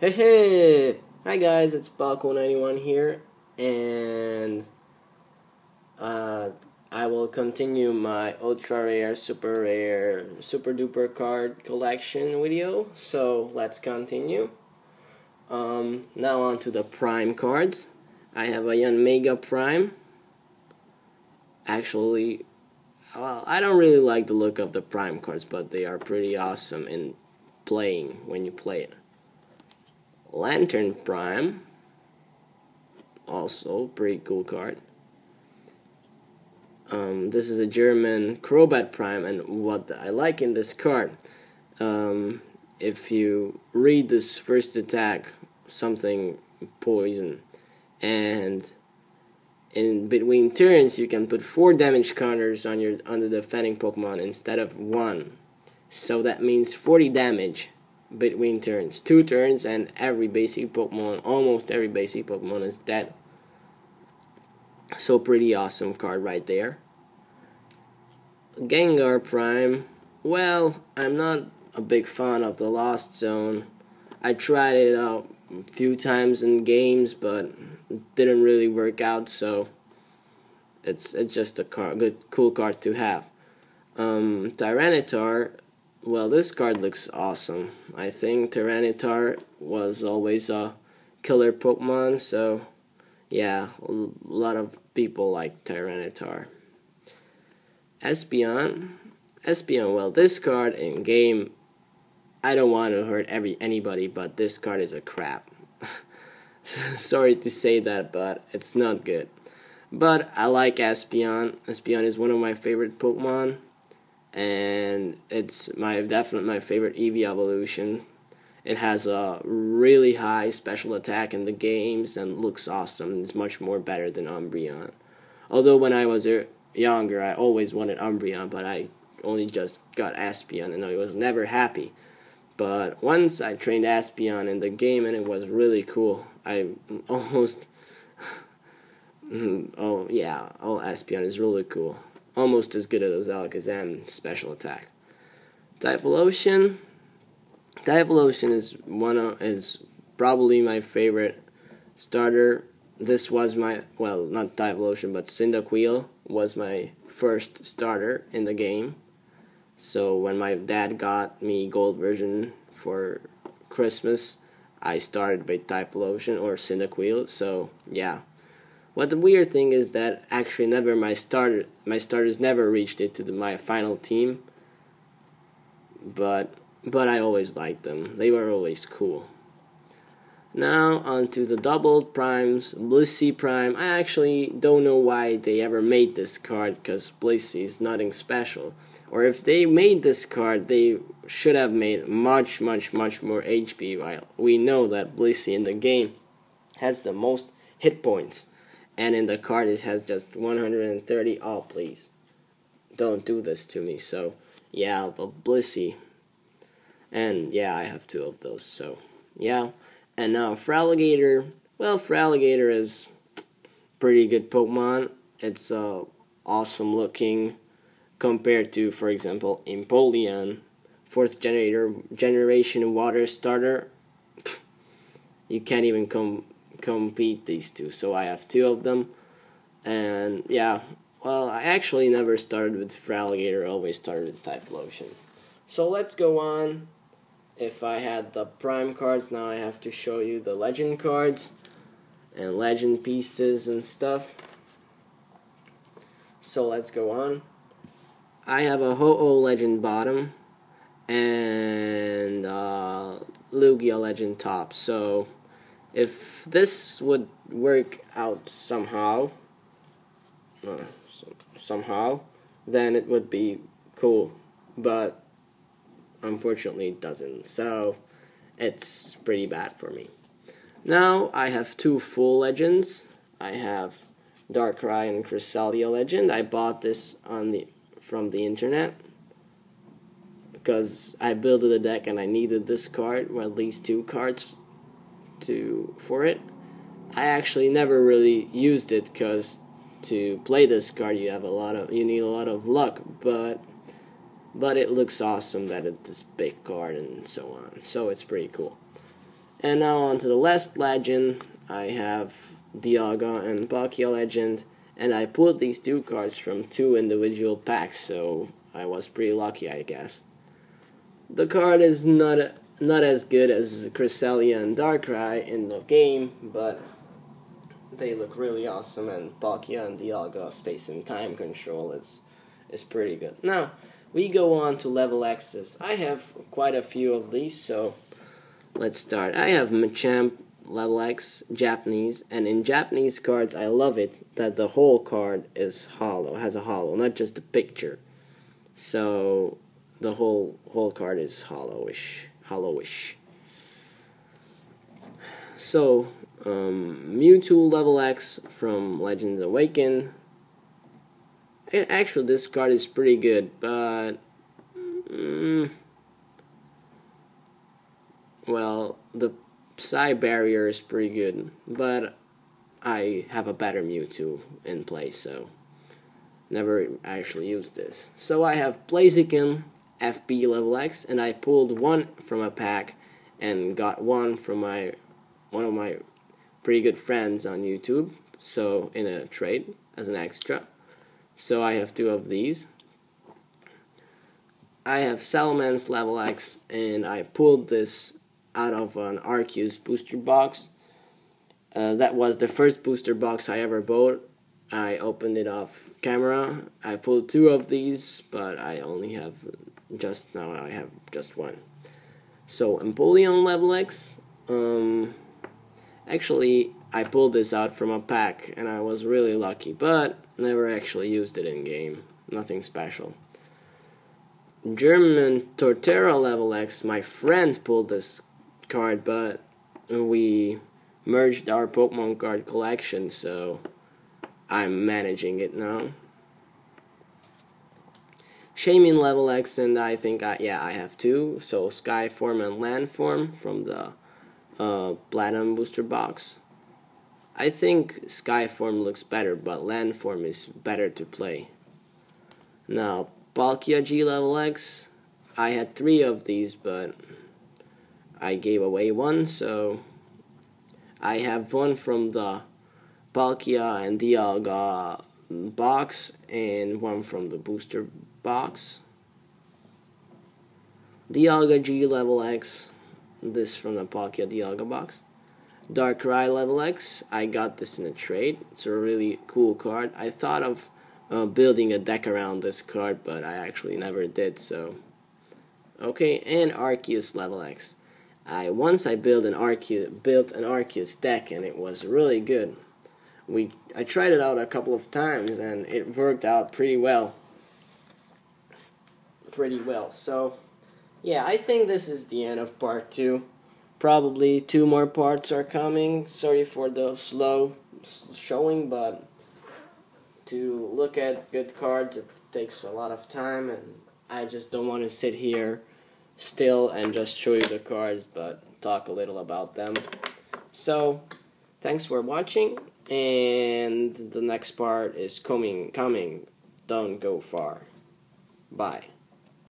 Hey hey! Hi guys, it's Part2 here, and uh, I will continue my ultra rare, super duper card collection video. So let's continue. Now on to the Prime cards. I have a Yan Mega Prime. Actually, well, I don't really like the look of the Prime cards, but they are pretty awesome in playing when you play it. Lantern Prime, also pretty cool card. This is a German Crobat Prime, and what I like in this card, if you read this first attack, something poison, and in between turns you can put 4 damage counters on the defending Pokemon instead of 1. So that means 40 damage between turns. 2 turns and every basic Pokemon, almost every basic Pokemon is dead. So pretty awesome card right there. Gengar Prime, well, I'm not a big fan of the Lost Zone. I tried it out a few times in games, but it didn't really work out, so it's just a cool card to have. Tyranitar, well, this card looks awesome. I think Tyranitar was always a killer Pokemon, so yeah, a lot of people like Tyranitar. Espeon, well, this card in game, I don't want to hurt anybody, but this card is a crap. Sorry to say that, but it's not good. But I like Espeon. Espeon is one of my favorite Pokemon, and it's definitely my favorite Eevee evolution. It has a really high special attack in the games and looks awesome. It's much more better than Umbreon. Although when I was younger, I always wanted Umbreon, but I only just got Espeon and I was never happy. But once I trained Espeon in the game and it was really cool. I almost Espeon is really cool. Almost as good as Alakazam special attack. Typhlosion is probably my favorite starter. This was my, well, not Typhlosion, but Cyndaquil was my first starter in the game. So when my dad got me gold version for Christmas, I started with Typhlosion or Cyndaquil. So yeah. What the weird thing is that actually my starters never reached it to my final team. But I always liked them. They were always cool. Now onto the doubled primes. Blissey Prime. I actually don't know why they ever made this card, because Blissey is nothing special. Or if they made this card, they should have made much more HP. While we know that Blissey in the game has the most hit points, and in the card it has just 130. Oh, please, don't do this to me. So yeah, but Blissey. And yeah, I have 2 of those, so yeah. And now Feraligatr. Well, Feraligatr is pretty good Pokemon. It's awesome looking compared to, for example, Empoleon, 4th generation water starter. You can't even compete these 2, so I have 2 of them. And yeah, well, I actually never started with Feraligatr, always started with Typhlosion. So let's go on. If I had the Prime cards, now I have to show you the Legend cards and Legend pieces and stuff. So let's go on. I have a Ho-Oh Legend bottom and Lugia Legend top. So if this would work out somehow, then it would be cool. But unfortunately it doesn't, so it's pretty bad for me. Now I have 2 full legends. I have Darkrai and Cresselia Legend. I bought this from the internet because I built the deck and I needed this card, well, at least 2 cards for it. I actually never really used it because to play this card you need a lot of luck, but it looks awesome that it's this big card and so on. So it's pretty cool. And now on to the last legend. I have Dialga and Palkia legend, and I pulled these two cards from two individual packs, so I was pretty lucky, I guess. The card is not as good as Cresselia and Darkrai in the game, but they look really awesome, and Palkia and Dialga Space and Time Control is pretty good. Now, we go on to level X's. I have quite a few of these, so let's start. I have Machamp level X, Japanese, and in Japanese cards, I love it that the whole card is hollow, has a hollow, not just the picture. So the whole card is hollowish. So Mewtwo level X from Legends Awaken. Actually, this card is pretty good, but well, the Psy barrier is pretty good, but I have a better Mewtwo in place, so never actually used this. So I have Blaziken FB level X, and I pulled one from a pack and got one from one of my pretty good friends on YouTube, so in a trade as an extra. So I have two of these. I have Salamence level X, and I pulled this out of an Arceus booster box. That was the first booster box I ever bought. I opened it off camera. I pulled two of these, but I only have just one. So Empoleon level X. Actually, I pulled this out from a pack, and I was really lucky, but never actually used it in game. Nothing special. German Torterra level X. My friend pulled this card, but we merged our Pokemon card collection, so I'm managing it now. Shaymin level X, and I think I have two, so Sky Form and Land Form from the Platinum booster box. I think Sky Form looks better, but Land Form is better to play. Now, Palkia G level X. I had three of these, but I gave away one, so I have one from the Palkia and Dialga box and one from the booster box. Dialga G level X, this from the Palkia Dialga box. Darkrai level X, I got this in a trade. It's a really cool card. I thought of building a deck around this card, but I actually never did, so okay. And Arceus level X. Once I built an Arceus deck, and it was really good. I tried it out a couple of times, and it worked out pretty well. So yeah, I think this is the end of part 2. Probably 2 more parts are coming. Sorry for the slow showing, but to look at good cards, it takes a lot of time, and I just don't want to sit here still and just show you the cards, but talk a little about them. So thanks for watching, and the next part is coming. Don't go far. Bye.